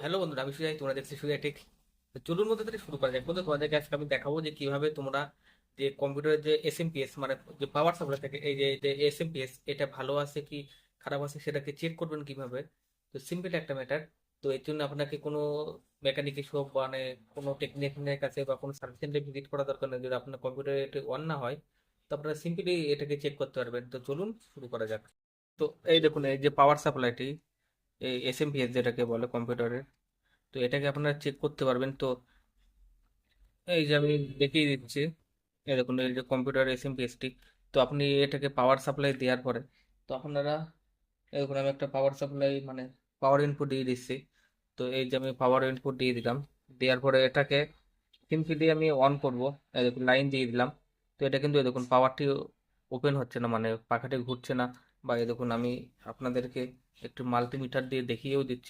Hello বন্ধুরা, আমি সুজয়, তোমরা দেখছি সুজয় টেক। তো চলুন মধ্যে থেকে শুরু করা যাক। বন্ধু, তোমাদেরকে আজকে আমি দেখাবো যে কিভাবে তোমরা যে কম্পিউটারের যে এসএমপিএস মানে যে পাওয়ার সাপ্লাই থাকে, এই যে এসএমপিএস এটা ভালো আছে কি খারাপ আছে সেটাকে চেক করবেন কিভাবে। তো সিম্পল একটা ম্যাটার। তো এর জন্য আপনাকে কোনো মেকানিক শপ মানে কোনো টেকনিশিয়ানের কাছে বা কোনো সার্ভিস সেন্টারে ভিজিট করা দরকার নেই। যদি আপনার কম্পিউটারে এটা অন না হয় তো আপনারা সিম্পলি এটাকে চেক করতে পারবেন। তো চলুন শুরু করা যাক। তো এই দেখুন, এই যে পাওয়ার সাপ্লাইটি, এই এসএমপিএস যেটাকে বলে কম্পিউটারের, তো এটাকে আপনারা চেক করতে পারবেন। তো এই যে আমি দেখিয়ে দিচ্ছি, এই দেখুন এই যে কম্পিউটার এসএমপিএসটি। তো আপনি এটাকে পাওয়ার সাপ্লাই দেওয়ার পরে তো আপনারা এই দেখুন, আমি একটা পাওয়ার সাপ্লাই মানে পাওয়ার ইনপুট দিয়ে দিচ্ছি। তো এই যে আমি পাওয়ার ইনপুট দিয়ে দিলাম, দেওয়ার পরে এটাকে সিম্পলি আমি অন করব। এই দেখুন লাইন দিয়ে দিলাম। তো এটা কিন্তু এই দেখুন পাওয়ারটি ওপেন হচ্ছে না, মানে পাখাটি ঘুরছে না। বা এই দেখুন আমি আপনাদেরকে একটু মাল্টিমিটার দিয়ে দেখিয়েও দিচ্ছি।